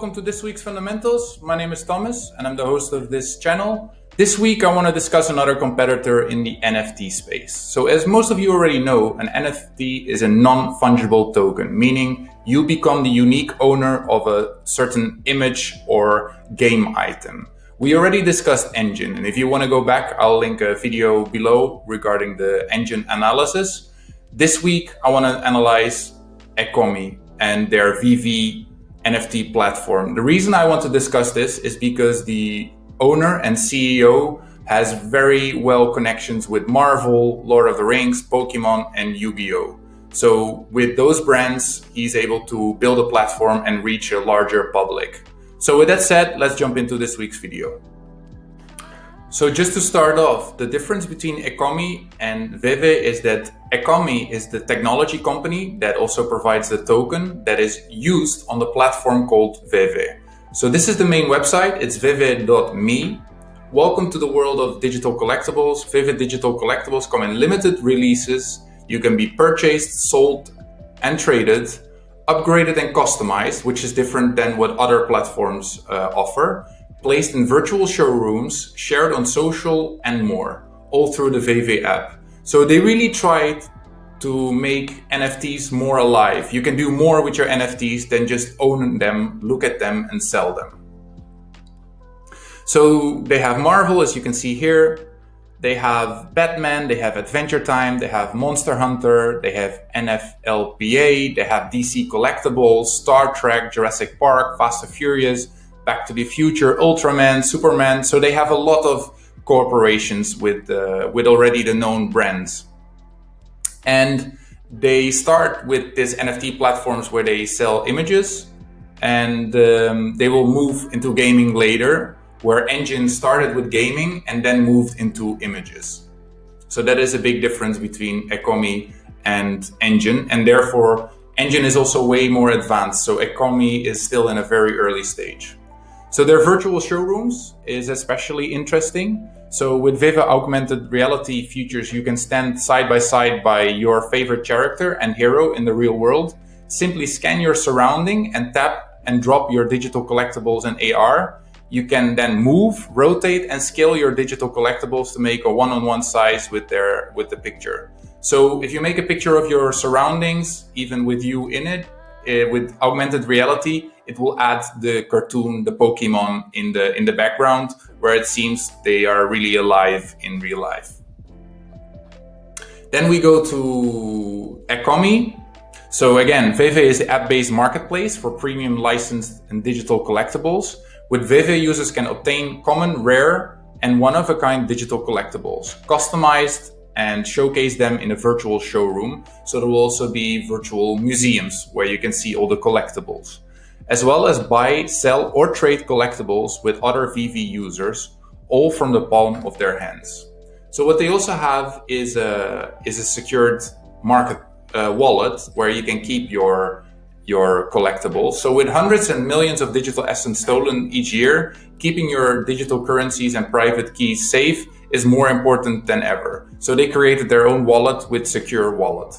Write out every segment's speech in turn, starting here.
welcome to this week's Fundamentals. My name is Thomas and I'm the host of this channel. This week I want to discuss another competitor in the NFT space. So as most of you already know, an NFT is a non-fungible token, meaning you become the unique owner of a certain image or game item. We already discussed engine, and if you want to go back, I'll link a video below regarding the engine analysis. This week I want to analyze ECOMI and their veve NFT platform. The reason I want to discuss this is because the owner and CEO has very well connections with Marvel, Lord of the Rings, Pokemon, and Yu-Gi-Oh! So with those brands, he's able to build a platform and reach a larger public. So with that said, let's jump into this week's video. So just to start off, the difference between ECOMI and veve is that ECOMI is the technology company that also provides the token that is used on the platform called veve. So this is the main website, it's veve.me. Welcome to the world of digital collectibles. Veve digital collectibles come in limited releases. You can be purchased, sold, and traded, upgraded and customized, which is different than what other platforms offer. Placed in virtual showrooms, shared on social, and more, all through the veve app. So they really tried to make NFTs more alive. You can do more with your NFTs than just own them, look at them, and sell them. So they have Marvel, as you can see here. They have Batman, they have Adventure Time, they have Monster Hunter, they have NFLPA, they have DC Collectibles, Star Trek, Jurassic Park, Fast and Furious, Back to the Future, Ultraman, Superman. So they have a lot of cooperations with already the known brands. And they start with these NFT platforms where they sell images, and they will move into gaming later, where Engine started with gaming and then moved into images. So that is a big difference between ECOMI and Engine, and therefore Engine is also way more advanced. So ECOMI is still in a very early stage. So their virtual showrooms is especially interesting. So with veve augmented reality features, you can stand side by your favorite character and hero in the real world. Simply scan your surrounding and tap and drop your digital collectibles in AR. You can then move, rotate, and scale your digital collectibles to make a one-on-one size with the picture. So if you make a picture of your surroundings, even with you in it, with augmented reality, it will add the cartoon, the Pokemon in the background, where it seems they are really alive in real life. Then we go to ECOMI. So again, veve is the app-based marketplace for premium licensed and digital collectibles. With veve, users can obtain common, rare, and one-of-a-kind digital collectibles, customized, and showcase them in a virtual showroom. So there will also be virtual museums where you can see all the collectibles, as well as buy, sell, or trade collectibles with other veve users, all from the palm of their hands. So what they also have is a secured market wallet where you can keep your collectibles. So with hundreds and millions of digital assets stolen each year, keeping your digital currencies and private keys safe is more important than ever. So they created their own wallet with Secure Wallet.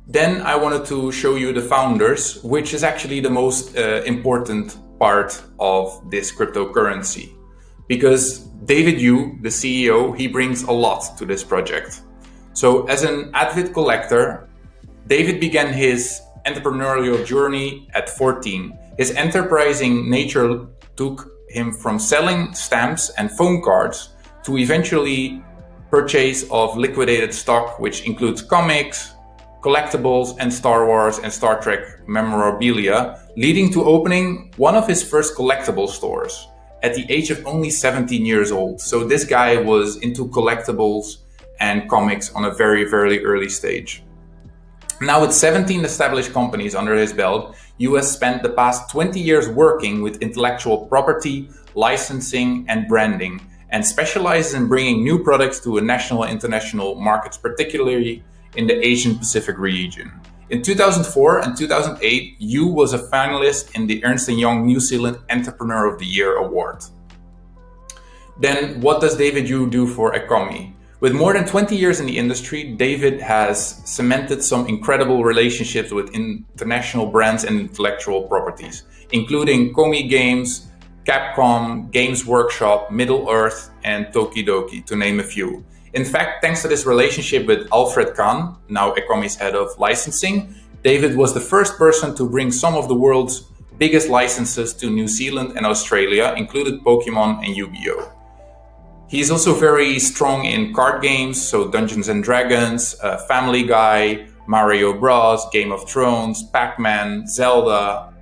Then I wanted to show you the founders, which is actually the most important part of this cryptocurrency. Because David Yu, the CEO, he brings a lot to this project. So as an avid collector, David began his entrepreneurial journey at 14. His enterprising nature took him from selling stamps and phone cards to eventually purchase of liquidated stock, which includes comics, collectibles, and Star Wars and Star Trek memorabilia, leading to opening one of his first collectible stores at the age of only 17 years old. So this guy was into collectibles and comics on a very, very early stage. Now with 17 established companies under his belt, Yu has spent the past 20 years working with intellectual property, licensing, and branding, and specializes in bringing new products to a national and international markets, particularly in the Asian Pacific region. In 2004 and 2008, Yu was a finalist in the Ernst & Young New Zealand Entrepreneur of the Year award. Then what does David Yu do for ECOMI? With more than 20 years in the industry, David has cemented some incredible relationships with international brands and intellectual properties, including ECOMI Games, Capcom, Games Workshop, Middle-earth, and Tokidoki, to name a few. In fact, thanks to this relationship with Alfred Kahn, now ECOMI's head of licensing, David was the first person to bring some of the world's biggest licenses to New Zealand and Australia, including Pokemon and Yu-Gi-Oh! He's also very strong in card games, so Dungeons and Dragons, Family Guy, Mario Bros, Game of Thrones, Pac-Man, Zelda,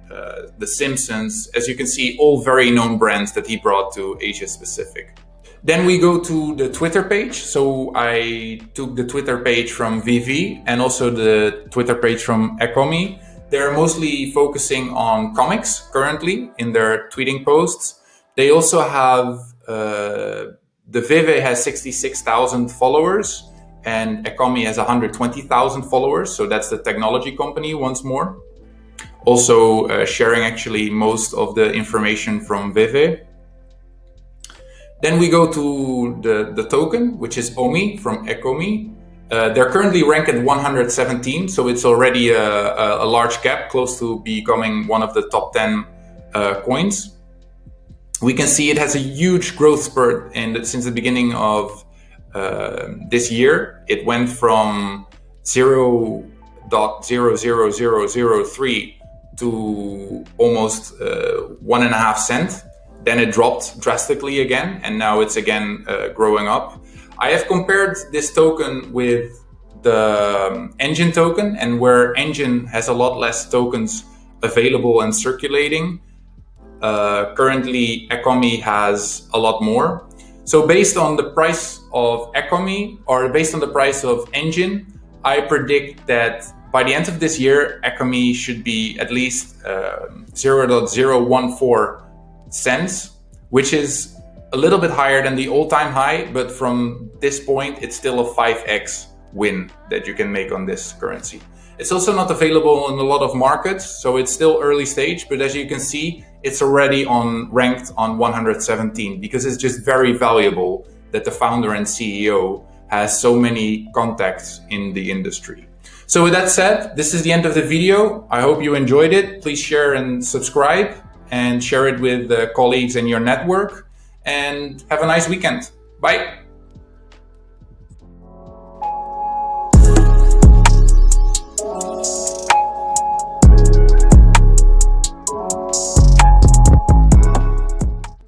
The Simpsons. As you can see, all very known brands that he brought to Asia Pacific. Then we go to the Twitter page. So I took the Twitter page from veve and also the Twitter page from ECOMI. They're mostly focusing on comics currently in their tweeting posts. They also have the veve has 66,000 followers and ECOMI has 120,000 followers. So that's the technology company once more. Also sharing actually most of the information from veve. Then we go to the token, which is OMI from ECOMI. They're currently ranked at 117, so it's already a large gap, close to becoming one of the top 10 coins. We can see it has a huge growth spurt since the beginning of this year. It went from 0.00003 to almost 1.5 cents. Then it dropped drastically again, and now it's again growing up. I have compared this token with the Engine token, and where Engine has a lot less tokens available and circulating, currently ECOMI has a lot more. So based on the price of ECOMI, or based on the price of Engine, I predict that by the end of this year, ECOMI should be at least 0.014 cents, which is a little bit higher than the all-time high, but from this point, it's still a 5x win that you can make on this currency. It's also not available in a lot of markets, so it's still early stage, but as you can see, it's already ranked on 117 because it's just very valuable that the founder and CEO has so many contacts in the industry. So with that said, this is the end of the video. I hope you enjoyed it. Please share and subscribe and share it with colleagues in your network, and have a nice weekend. Bye.